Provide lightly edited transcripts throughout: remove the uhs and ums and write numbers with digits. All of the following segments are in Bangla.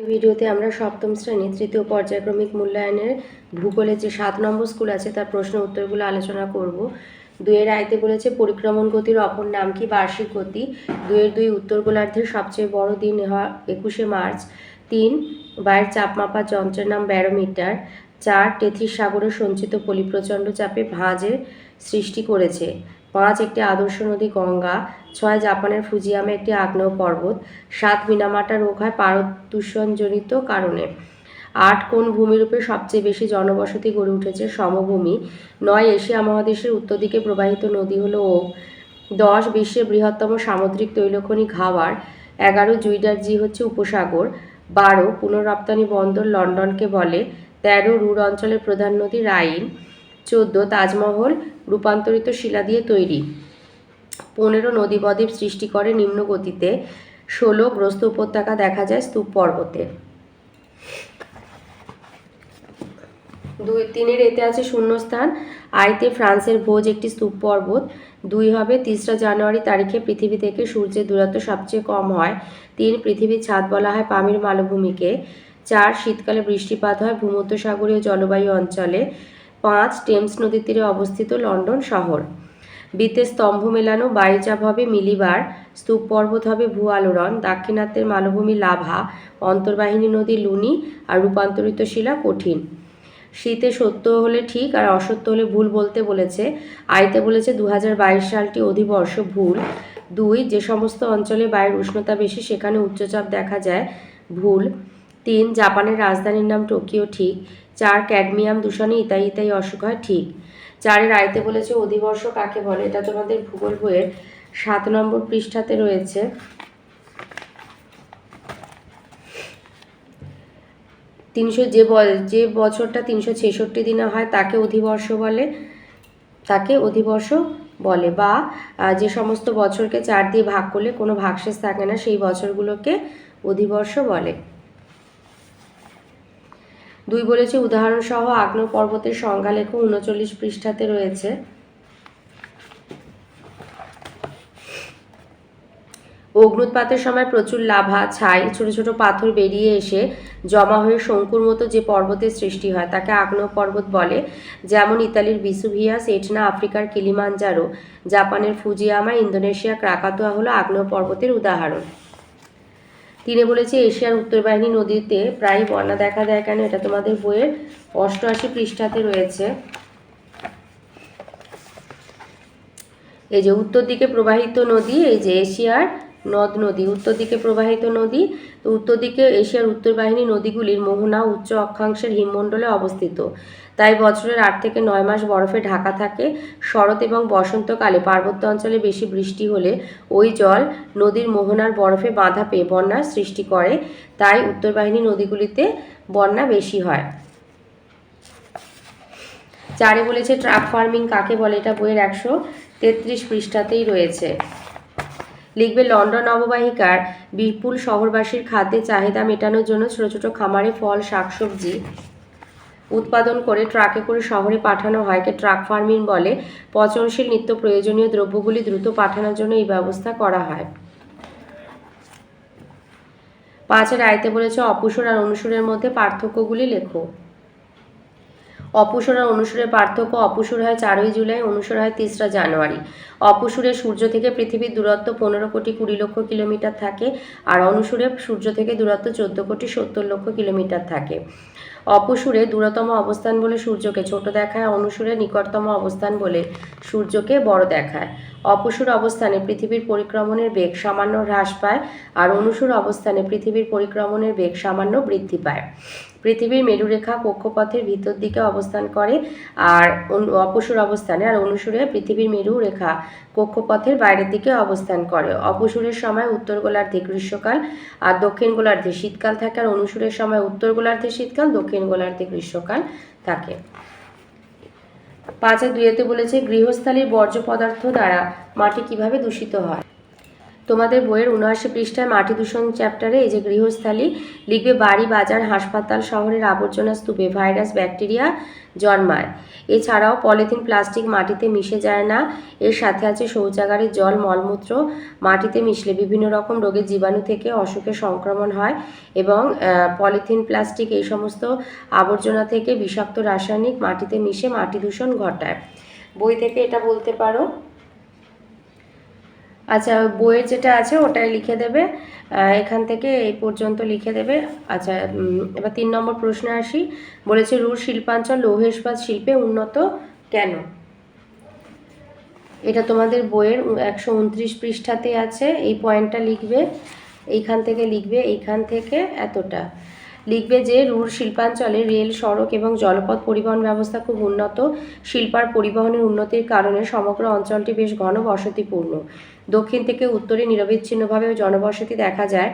ভিডিওতে আমরা সপ্তম শ্রেণীর তৃতীয় পর্যায়ক্রমিক মূল্যায়নের ভূগোলের যে 7 নম্বর স্কুল আছে তার প্রশ্ন উত্তরগুলো আলোচনা করব। 2 আয়তে বলেছে পরিক্রমণ গতির অপর নাম কি? বার্ষিক গতি। 2 উত্তর গোলার্ধের সবচেয়ে বড় দিন 21শে মার্চ। 3 বায়ুর চাপ মাপার যন্ত্রের নাম ব্যারোমিটার। 4 টেথিস সাগরে সঞ্চিত পলি প্রচণ্ড চাপে ভাঁজের সৃষ্টি করেছে। 5 একটি আদর্শ নদী গঙ্গা। 6 জাপানের ফুজিয়ামে একটি আগ্নেয় পর্বত। 7 মিনামাটা রোগ হয় পারদ দূষণজনিত কারণে। 8 কোন ভূমিরূপে সবচেয়ে বেশি জনবসতি গড়ে উঠেছে? সমভূমি। 9 এশিয়া মহাদেশের উত্তর দিকে প্রবাহিত নদী হলো ও। 10 বিশ্বের বৃহত্তম সামুদ্রিক তৈলখনি ঘাওয়ার। 11 জুইডারজি হচ্ছে উপসাগর। 12 পুনঃরপ্তানি বন্দর লন্ডনকে বলে। 13 রুর অঞ্চলের প্রধান নদী রাইন। 14 তাজমহল রূপান্তরিত শিলা দিয়ে তৈরি। 15 নদী বদ্বীপ সৃষ্টি করে নিম্ন গতিতে। 16 গ্রস্ত উপত্যকা দেখা যায় স্তূপ পর্বতে। 3 এতে আছে শূন্যস্থান। আইতে ফ্রান্সের ভোজ একটি স্তূপ পর্বত। 2 হবে 3 জানুয়ারি তারিখে পৃথিবী থেকে সূর্যের দূরত্ব সবচেয়ে কম হয়। 3 পৃথিবীর ছাদ বলা হয় পামির মালভূমিকে। 4 শীতকালে বৃষ্টিপাত হয় ভূমধ্যসাগরীয় জলবায়ু অঞ্চলে। 5 টেমস নদীর তীরে অবস্থিত লন্ডন শহর। বৃত্তের স্তম্ভ মেলানো বায়ুচাপ হবে মিলিবার। স্তূপ পর্বত হবে ভূ আলোড়ন। দাক্ষিণাত্যের মালভূমি লাভা। অন্তর্বাহিনী নদী লুনি। আর রূপান্তরিত শিলা কঠিন। শীতে সত্য হলে ঠিক আর অসত্য হলে ভুল বলতে বলেছে। আইতে বলেছে 2022 সালটি অধিবর্ষ ভুল। 2 যে সমস্ত অঞ্চলে বায়ুর উষ্ণতা বেশি সেখানে উচ্চচাপ দেখা যায় ভুল। 3 জাপানের রাজধানীর নাম টোকিও ঠিক। 4 ক্যাডমিয়াম দূষণে ইতাই ইতাই অসুখ হয় ঠিক। 4 আইতে বলেছে অধিবর্ষ কাকে বলে? এটা তোমাদের ভূগোল বইয়ের 7 নম্বর পৃষ্ঠাতে রয়েছে। যে বছরটা 366 দিনে হয় তাকে অধিবর্ষ বলে বা যে সমস্ত বছরকে 4 দিয়ে ভাগ করলে কোনো ভাগশেষ থাকে না সেই বছরগুলোকে অধিবর্ষ বলে। 2 বলেছে উদাহরণসহ আগ্নেয় পর্বতের সংজ্ঞা লেখো। 39 পৃষ্ঠাতে রয়েছে। অগ্নুৎপাতের সময় প্রচুর লাভা ছাই ছোট ছোট পাথর বেরিয়ে এসে জমা হয়ে শঙ্কুর মতো যে পর্বতের সৃষ্টি হয় তাকে আগ্নেয় পর্বত বলে। যেমন ইতালির ভিসুভিয়াস, এটনা, আফ্রিকার কিলিমাঞ্জারো, জাপানের ফুজিয়ামা, ইন্দোনেশিয়া ক্রাকাতোয়া হলো আগ্নেয় পর্বতের উদাহরণ। 3 বলেছে এশিয়ার উত্তরবাহিনী নদীতে প্রায় বন্যা দেখা দেয় কেন? এটা তোমাদের বইয়ের 88 পৃষ্ঠাতে রয়েছে। এই যে উত্তর দিকে প্রবাহিত নদী, এই যে এশিয়ার নদ নদী উত্তর দিকে প্রবাহিত নদী। তো উত্তর দিকে এশিয়ার উত্তরবাহিনী নদীগুলির মোহনা উচ্চ অক্ষাংশের হিমমণ্ডলে অবস্থিত। তাই বছরের 8 থেকে 9 মাস বরফে ঢাকা থাকে। শরৎ এবং বসন্তকালে পার্বত্য অঞ্চলে বেশি বৃষ্টি হলে ওই জল নদীর মোহনার বরফে বাঁধা পেয়ে বন্যার সৃষ্টি করে। তাই উত্তরবাহিনী নদীগুলিতে বন্যা বেশি হয়। 4 বলেছে ট্রাক ফার্মিং কাকে বলে? এটা বইয়ের 133 পৃষ্ঠাতেই রয়েছে। লিখবে লন্ডন অববাহিকার বিপুল শহরবাসীর খাদ্যের চাহিদা মেটানোর জন্য ছোট ছোট খামারে ফল শাকসবজি উৎপাদন করে ট্রাকে করে শহরে পাঠানো হয় কে ট্রাক ফার্মিং বলে। পচনশীল নিত্য প্রয়োজনীয় দ্রব্যগুলি দ্রুত পাঠানোর জন্য এই ব্যবস্থা করা হয়। 5 আয়তে বলেছে অপুসর আর অনুসরের মধ্যে পার্থক্যগুলি লেখো। অপুসর আর অনুসরের পার্থক্য: অপুসর হয় 4 জুলাই, অনুসর হয় 3 জানুয়ারি। অপুসুরে সূর্য থেকে পৃথিবীর দূরত্ব 15 কোটি 20 লক্ষ কিলোমিটার থাকে আর অনুসুরে সূর্য থেকে দূরত্ব 14 কোটি 70 লক্ষ কিলোমিটার থাকে। অপুসুরে দূরতম অবস্থান বলে সূর্যকে ছোট দেখায়, অনুসুরে নিকটতম অবস্থান বলে সূর্যকে বড় দেখায়। অপুসুর অবস্থানে পৃথিবীর পরিক্রমণের বেগ সামান্য হ্রাস পায় আর অনুসুর অবস্থানে পৃথিবীর পরিক্রমণের বেগ সামান্য বৃদ্ধি পায়। পৃথিবীর মেরুরেখা কক্ষপথের ভিতর দিকে অবস্থান করে আর অপসুর অবস্থানে, আর অনুসুরে পৃথিবীর মেরু রেখা কক্ষপথের বাইরের দিকে অবস্থান করে। অপসুরের সময় উত্তর গোলার্ধে গ্রীষ্মকাল আর দক্ষিণ গোলার্ধে শীতকাল থাকে আর অনুসুরের সময় উত্তর গোলার্ধে শীতকাল, দক্ষিণ গোলার্ধে গ্রীষ্মকাল থাকে। 5 বলেছে গৃহস্থালির বর্জ্য পদার্থ দ্বারা মাটি কিভাবে দূষিত হয়? তোমাদের বইয়ের ৭৯ পৃষ্ঠায় মাটি দূষণ চ্যাপ্টারে এই যে গৃহস্থালী লিখবে বাড়ি, বাজার, হাসপাতাল, শহরের আবর্জনা স্তূপে ভাইরাস, ব্যাকটেরিয়া জন্মায়। এছাড়াও পলিথিন, প্লাস্টিক মাটিতে মিশে যায় না। এর সাথে আছে শৌচাগারের জল, মলমূত্র মাটিতে মিশলে বিভিন্ন রকম রোগের জীবাণু থেকে অসুখের সংক্রমণ হয় এবং পলিথিন, প্লাস্টিক এই সমস্ত আবর্জনা থেকে বিষাক্ত রাসায়নিক মাটিতে মিশে মাটি দূষণ ঘটায়। বই থেকে এটা বলতে পারো। আচ্ছা, বইয়ের যেটা আছে ওটাই লিখে দেবে, এখান থেকে এই পর্যন্ত লিখে দেবে। আচ্ছা, এবার ৩ নম্বর প্রশ্নে আসি। বলেছে রুর শিল্পাঞ্চল লৌহ ইস্পাত শিল্পে উন্নত কেন? এটা তোমাদের বইয়ের ১২৯ পৃষ্ঠাতে আছে। এই পয়েন্টটা লিখবে, এইখান থেকে লিখবে, এইখান থেকে এতটা লিখবে যে রুর শিল্পাঞ্চলে রেল, সড়ক এবং জলপথ পরিবহন ব্যবস্থা খুব উন্নত। শিল্পার পরিবহনের উন্নতির কারণে সমগ্র অঞ্চলটি বেশ ঘন বসতিপূর্ণ। দক্ষিণ থেকে উত্তরে নিরবিচ্ছিন্নভাবে জনবসতি দেখা যায়।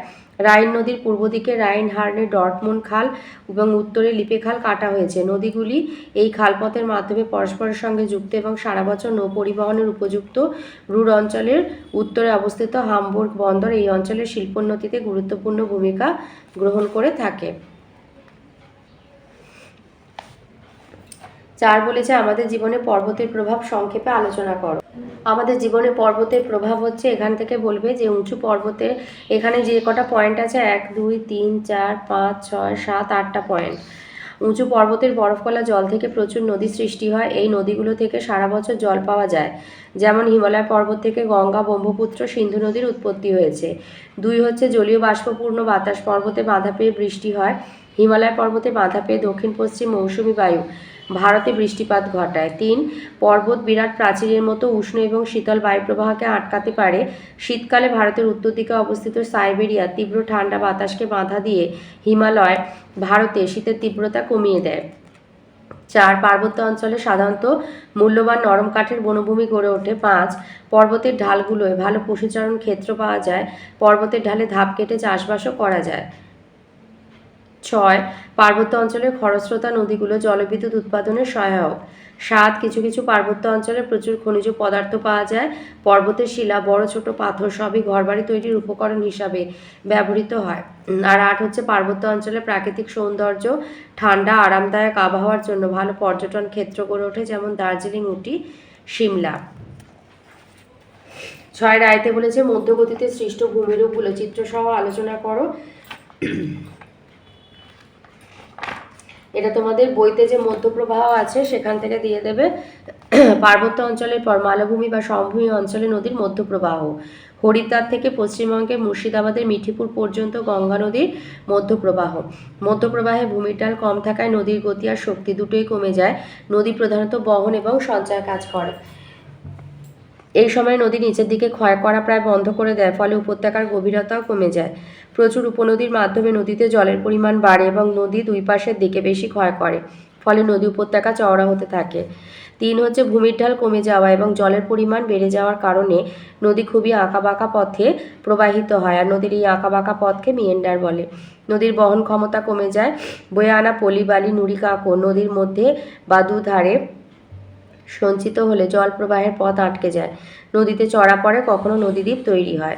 রাইন নদীর পূর্ব দিকে রাইন হার্নে ডর্টমুন্ড খাল এবং উত্তরে লিপে খাল কাটা হয়েছে। নদীগুলি এই খালপথের মাধ্যমে পরস্পরের সঙ্গে যুক্ত এবং সারা বছর নৌ পরিবহনের উপযুক্ত। রুর অঞ্চলের উত্তরে অবস্থিত হামবুর্গ বন্দর এই অঞ্চলের শিল্পোন্নতিতে গুরুত্বপূর্ণ ভূমিকা গ্রহণ করে থাকে। ৪ বলেছে আমাদের জীবনে পর্বতের প্রভাব সংক্ষেপে আলোচনা করো। আমাদের জীবনে পর্বতের প্রভাব হচ্ছে, এখান থেকে বলবে যে উঁচু পর্বতে, এখানে যে কটা পয়েন্ট আছে ১, ২, ৩, ৪, ৫, ৬, ৭, ৮টা পয়েন্ট। উঁচু পর্বতের বরফগলা জল থেকে প্রচুর নদী সৃষ্টি হয়। এই নদীগুলো থেকে সারা বছর জল পাওয়া যায়। যেমন হিমালয় পর্বত থেকে গঙ্গা, ব্রহ্মপুত্র, সিন্ধু নদীর উৎপত্তি হয়েছে। ২ হচ্ছে জলীয় বাষ্পপূর্ণ বাতাস পর্বতে বাধা পেয়ে বৃষ্টি হয়। হিমালয় পর্বতে বাধা পেয়ে দক্ষিণ পশ্চিম মৌসুমি বায়ু ভারতে বৃষ্টিপাত ঘটায়। ৩ পর্বত বিরাট প্রাচীরের মতো উষ্ণ এবং শীতল বায়ুপ্রবাহকে আটকাতে পারে। শীতকালে ভারতের উত্তর দিকে অবস্থিত সাইবেরিয়া তীব্র ঠান্ডা বাতাসকে বাধা দিয়ে হিমালয় ভারতে শীতের তীব্রতা কমিয়ে দেয়। ৪ পার্বত্য অঞ্চলে সাধারণত মূল্যবান নরম কাঠের বনভূমি গড়ে ওঠে। ৫ পর্বতের ঢালগুলোয় ভালো পশুচারণ ক্ষেত্র পাওয়া যায়। পর্বতের ঢালে ধাপ কেটে চাষবাসও করা যায়। ৬ পার্বত্য অঞ্চলের খরস্রোতা নদীগুলো জলবিদ্যুৎ উৎপাদনে সহায়ক। ৭ কিছু কিছু পার্বত্য অঞ্চলে প্রচুর খনিজ পদার্থ পাওয়া যায়। পর্বতের শিলা, বড় ছোট পাথর সবই ঘরবাড়ি তৈরির উপকরণ হিসাবে ব্যবহৃত হয়। আর ৮ হচ্ছে পার্বত্য অঞ্চলে প্রাকৃতিক সৌন্দর্য, ঠান্ডা আরামদায়ক আবহাওয়ার জন্য ভালো পর্যটন ক্ষেত্র গড়ে ওঠে, যেমন দার্জিলিং, উটি, সিমলা। ৬ রায়তে বলেছে মধ্যগতিতে সৃষ্ট ভূমিরূপগুলো চিত্রসহ আলোচনা করো। এটা তোমাদের বইতে যে মধ্যপ্রবাহ আছে সেখান থেকে দিয়ে দেবে। পার্বত্য অঞ্চলের পর মালভূমি বা সমভূমি অঞ্চলে নদীর মধ্যপ্রবাহ। হরিদ্বার থেকে পশ্চিমবঙ্গের মুর্শিদাবাদের মিঠিপুর পর্যন্ত গঙ্গা নদীর মধ্যপ্রবাহ। মধ্যপ্রবাহে ভূমির ঢাল কম থাকায় নদীর গতি আর শক্তি দুটোই কমে যায়। নদী প্রধানত বহন এবং সঞ্চয় কাজ করে। এই সময় নদী নিচের দিকে ক্ষয় করা প্রায় বন্ধ করে দেয়, ফলে উপত্যকার গভীরতাও কমে যায়। প্রচুর উপনদীর মাধ্যমে নদীতে জলের পরিমাণ বাড়ে এবং নদী দুই পাশের দিকে বেশি ক্ষয় করে, ফলে নদী উপত্যকা চওড়া হতে থাকে। ৩ হচ্ছে ভূমির ঢাল কমে যাওয়া এবং জলের পরিমাণ বেড়ে যাওয়ার কারণে নদী খুবই আঁকাবাঁকা পথে প্রবাহিত হয়, আর নদীর এই আঁকাবাঁকা পথকে মিয়েন্ডার বলে। নদীর বহন ক্ষমতা কমে যায়। বয়ে আনা পলি, বালি, নুড়ি, কাঁকর নদীর মধ্যে বা দুধারে সঞ্চিত হলে জল প্রবাহের পথ আটকে যায়, নদীতে চড়া পড়ে, কখনো নদীদ্বীপ তৈরি হয়।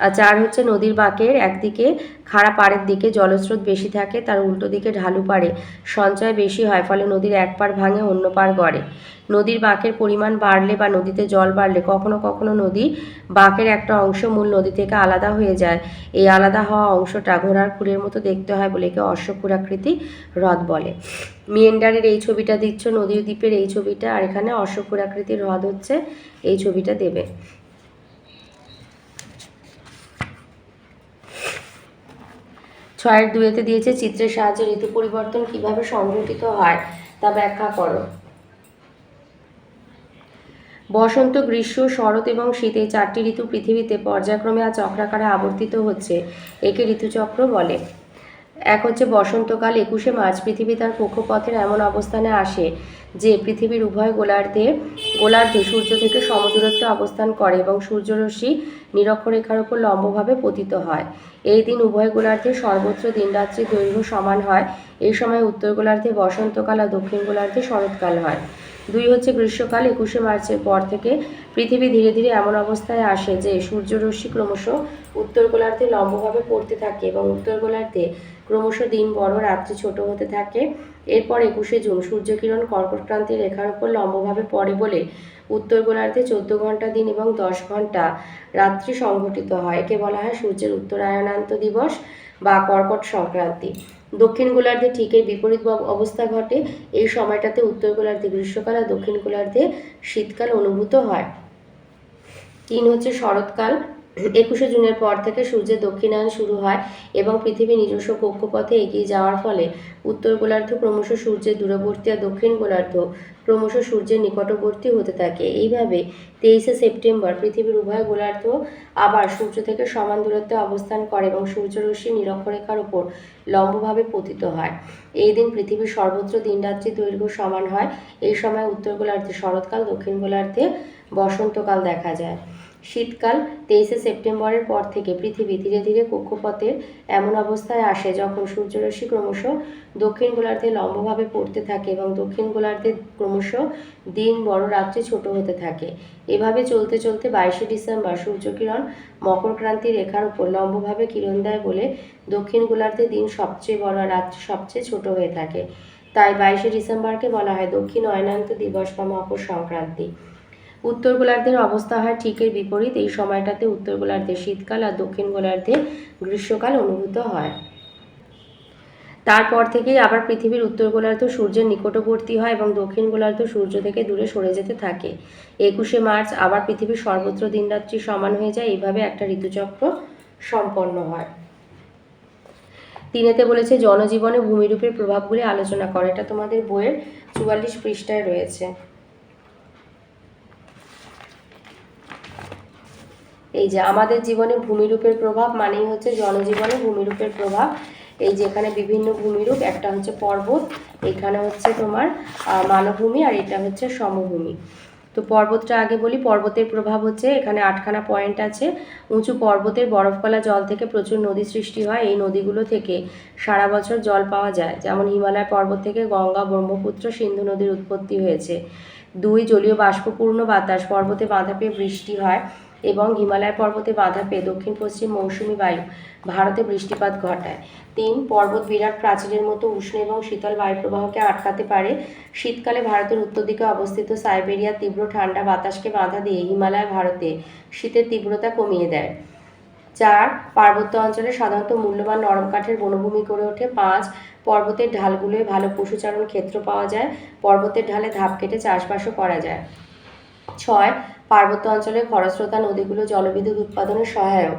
আর ৪ হচ্ছে নদীর বাঁকের একদিকে খাড়া পাড়ের দিকে জলস্রোত বেশি থাকে, তার উল্টো দিকে ঢালু পাড়ে সঞ্চয় বেশি হয়, ফলে নদীর এক পাড় ভাঙে অন্য পাড় গড়ে। নদীর বাঁকের পরিমাণ বাড়লে বা নদীতে জল বাড়লে কখনো কখনো নদীর বাঁকের একটা অংশ মূল নদী থেকে আলাদা হয়ে যায়। এই আলাদা হওয়া অংশটা ঘোড়ার খুরের মতো দেখতে হয় বলে একে অশ্বক্ষুরাকৃতি হ্রদ বলে। মিয়েন্ডারের এই ছবিটা দিচ্ছ, নদীর দ্বীপের এই ছবিটা, আর এখানে অশ্বক্ষুরাকৃতির হ্রদ হচ্ছে এই ছবিটা দেবে। ৬-এর ২-তে দিয়েছে চিত্রের সাহায্যে ঋতু পরিবর্তন কিভাবে সংঘটিত হয় তা ব্যাখ্যা করো। বসন্ত, গ্রীষ্ম, শরৎ এবং শীত এই ৪টি ঋতু পৃথিবীতে পর্যায়ক্রমে আর চক্রাকারে আবর্তিত হচ্ছে, একে ঋতুচক্র বলে। ১ হচ্ছে বসন্তকাল। ২১শে মার্চ পৃথিবী তার কক্ষপথের এমন অবস্থানে আসে যে পৃথিবীর উভয় গোলার্ধে সূর্য থেকে সমদূরত্বে অবস্থান করে এবং সূর্যরশ্মি নিরক্ষরেখার উপর লম্বভাবে পতিত হয়। এই দিন উভয় গোলার্ধে সর্বত্র দিনরাত্রির দৈর্ঘ্য সমান হয়। এই সময় উত্তর গোলার্ধে বসন্তকাল আর দক্ষিণ গোলার্ধে শরৎকাল হয়। 2 হচ্ছে গ্রীষ্মকাল। 21শে মার্চের পর থেকে পৃথিবী ধীরে ধীরে এমন অবস্থায় আসে যে সূর্যরশ্মি ক্রমশ উত্তর গোলার্ধে লম্বভাবে পড়তে থাকে এবং উত্তর গোলার্ধে ক্রমশ দিন বড় রাত্রি ছোট হতে থাকে। এরপর 21শে জুন সূর্যকিরণ কর্কটক্রান্তি রেখার উপর লম্বভাবে পড়ে বলে উত্তর গোলার্ধে 14 ঘন্টা দিন এবং 10 ঘন্টা রাত্রি সংঘটিত হয়। একে বলা হয় সূর্যের উত্তরায়ণান্ত দিবস বা কর্কট সংক্রান্তি। দক্ষিণ গোলার্ধে ঠিক এর বিপরীত অবস্থা ঘটে। এই সময়টাতে উত্তর গোলার্ধে গ্রীষ্মকাল আর দক্ষিণ গোলার্ধে শীতকাল অনুভূত হয়। 3 হচ্ছে শরৎকাল। 21শে জুনের পর থেকে সূর্যের দক্ষিণায়ন শুরু হয় এবং পৃথিবী নিজস্ব কক্ষপথে এগিয়ে যাওয়ার ফলে উত্তর গোলার্ধ ক্রমশ সূর্যের দূরবর্তী আর দক্ষিণ গোলার্ধ ক্রমশ সূর্যের নিকটবর্তী হতে থাকে। এইভাবে 23শে সেপ্টেম্বর পৃথিবীর উভয় গোলার্ধ আবার সূর্য থেকে সমান দূরত্বে অবস্থান করে এবং সূর্যরশ্মি নিরক্ষরেখার উপর লম্বভাবে পতিত হয়। এই দিন পৃথিবীর সর্বত্র দিনরাত্রির দৈর্ঘ্য সমান হয়। এই সময় উত্তর গোলার্ধে শরৎকাল, দক্ষিণ গোলার্ধে বসন্তকাল দেখা যায়। শীতকাল 23শে সেপ্টেম্বরের পর থেকে পৃথিবী ধীরে ধীরে কক্ষপথের এমন অবস্থায় আসে যখন সূর্যরশ্মি ক্রমশ দক্ষিণ গোলার্ধে লম্বভাবে পড়তে থাকে এবং দক্ষিণ গোলার্ধে ক্রমশ দিন বড় রাত্রি ছোট হতে থাকে। এভাবে চলতে চলতে 22শে ডিসেম্বর সূর্যকিরণ মকরক্রান্তি রেখার উপর লম্বভাবে কিরণ দেয় বলে দক্ষিণ গোলার্ধে দিন সবচেয়ে বড় আর রাত্রি সবচেয়ে ছোট হয়ে থাকে। তাই 22শে ডিসেম্বরকে বলা হয় দক্ষিণ অয়নান্ত দিবস বা মকর সংক্রান্তি। উত্তর গোলার্ধের অবস্থা হয় ঠিক এর বিপরীত। এই সময়টাতে উত্তর গোলার্ধে শীতকাল আর দক্ষিণ গোলার্ধে গ্রীষ্মকাল অনুভূত হয়। তারপর থেকেই আবার পৃথিবীর উত্তর গোলার্ধ সূর্যের নিকটবর্তী হয় এবং দক্ষিণ গোলার্ধ সূর্য থেকে দূরে সরে যেতে থাকে। 21শে মার্চ আবার পৃথিবীর সর্বত্র দিনরাত্রি সমান হয়ে যায়। এইভাবে একটা ঋতুচক্র সম্পন্ন হয়। 3 বলেছে জনজীবনে ভূমিরূপের প্রভাবগুলি আলোচনা করে। এটা তোমাদের বইয়ের 44 পৃষ্ঠায় রয়েছে। এই যে আমাদের জীবনে ভূমিরূপের প্রভাব মানেই হচ্ছে জনজীবনে ভূমিরূপের প্রভাব। এই যে এখানে বিভিন্ন ভূমিরূপ, একটা হচ্ছে পর্বত, এখানে হচ্ছে তোমার মালভূমি, আর এটা হচ্ছে সমভূমি। তো পর্বতটা আগে বলি। পর্বতের প্রভাব হচ্ছে এখানে 8খানা পয়েন্ট আছে। উঁচু পর্বতের বরফগলা জল থেকে প্রচুর নদী সৃষ্টি হয়। এই নদীগুলো থেকে সারা বছর জল পাওয়া যায়। যেমন হিমালয় পর্বত থেকে গঙ্গা, ব্রহ্মপুত্র, সিন্ধু নদীর উৎপত্তি হয়েছে। 2 জলীয় বাষ্পপূর্ণ বাতাস পর্বতে বাঁধা পেয়ে বৃষ্টি হয় এবং হিমালয় পর্বতে বাঁধা পেয়ে দক্ষিণ পশ্চিম মৌসুমী বায়ু ভারতে বৃষ্টিপাত ঘটায়। 3 পর্বত বিরাট প্রাচীরের মতো উষ্ণ এবং শীতল বায়ুপ্রবাহকে আটকাতে পারে। শীতকালে ভারতের উত্তর দিকে অবস্থিত সাইবেরিয়ার তীব্র ঠান্ডা বাতাসকে বাধা দিয়ে হিমালয় ভারতে শীতের তীব্রতা কমিয়ে দেয়। 4 পার্বত্য অঞ্চলে সাধারণত মূল্যবান নরম কাঠের বনভূমি গড়ে ওঠে। 5 পর্বতের ঢালগুলোয় ভালো পশুচারণ ক্ষেত্র পাওয়া যায়। পর্বতের ঢালে ধাপ কেটে চাষবাসও করা যায়। 6 পার্বত্য অঞ্চলের খরস্রোতা নদীগুলো জলবিদ্যুৎ উৎপাদনে সহায়ক।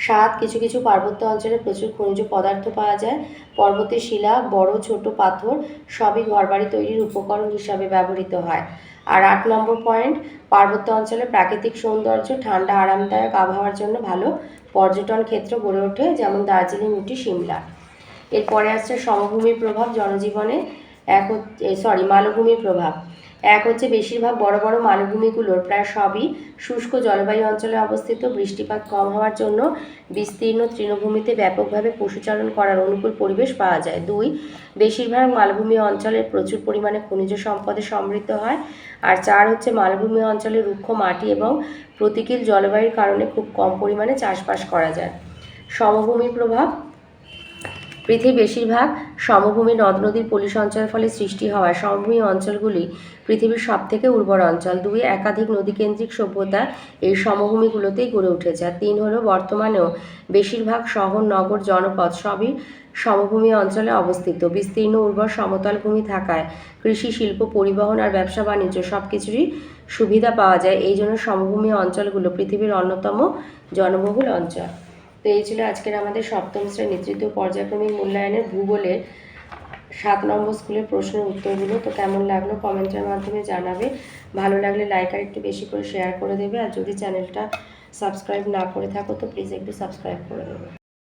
7 কিছু কিছু পার্বত্য অঞ্চলে প্রচুর খনিজ পদার্থ পাওয়া যায়। পর্বতের শিলা, বড় ছোট পাথর সবই ঘরবাড়ি তৈরির উপকরণ হিসাবে ব্যবহৃত হয়। আর 8 নম্বর পয়েন্ট, পার্বত্য অঞ্চলে প্রাকৃতিক সৌন্দর্য, ঠান্ডা আরামদায়ক আবহাওয়ার জন্য ভালো পর্যটন ক্ষেত্র গড়ে ওঠে, যেমন দার্জিলিং, উটি, সিমলা। এরপরে আসছে সমভূমির প্রভাব জনজীবনে। মালভূমির প্রভাব। 1 হচ্ছে বেশিরভাগ বড় বড় মালভূমিগুলোর প্রায় সবই শুষ্ক জলবায়ু অঞ্চলে অবস্থিত। বৃষ্টিপাত কম হওয়ার জন্য বিস্তীর্ণ তৃণভূমিতে ব্যাপকভাবে পশুচারণ করার অনুকূল পরিবেশ পাওয়া যায়। 2 বেশিরভাগ মালভূমি অঞ্চলে প্রচুর পরিমাণে খনিজ সম্পদে সমৃদ্ধ হয়। আর 4 হচ্ছে মালভূমি অঞ্চলে রুক্ষ মাটি এবং প্রতিকূল জলবায়ুর কারণে খুব কম পরিমাণে চাষবাস করা যায়। সমভূমির প্রভাব। পৃথিবীর বেশিরভাগ সমভূমি নদ নদীর পলি সঞ্চয়ের ফলে সৃষ্টি হওয়ায় সমভূমি অঞ্চলগুলি পৃথিবীর সবথেকে উর্বর অঞ্চল। 2 একাধিক নদীকেন্দ্রিক সভ্যতা এই সমভূমিগুলোতেই গড়ে উঠেছে। আর 3 হলো বর্তমানেও বেশিরভাগ শহর, নগর, জনপদ সবই সমভূমি অঞ্চলে অবস্থিত। বিস্তীর্ণ উর্বর সমতল ভূমি থাকায় কৃষি, শিল্প, পরিবহন আর ব্যবসা বাণিজ্য সব কিছুরই সুবিধা পাওয়া যায়। এই জন্য সমভূমি অঞ্চলগুলো পৃথিবীর অন্যতম জনবহুল অঞ্চল। তো এই ছিল আজকের আমাদের সপ্তম শ্রেণীর তৃতীয় পর্যায়ক্রমিক মূল্যায়নের ভূগোলের 7 নম্বর স্কুলের প্রশ্নের উত্তরগুলো। তো কেমন লাগলো কমেন্টের মাধ্যমে জানাবে। ভালো লাগলে লাইক আর একটু বেশি করে শেয়ার করে দেবে। আর যদি চ্যানেলটা সাবস্ক্রাইব না করে থাকো তো প্লিজ একটু সাবস্ক্রাইব করে দেবে।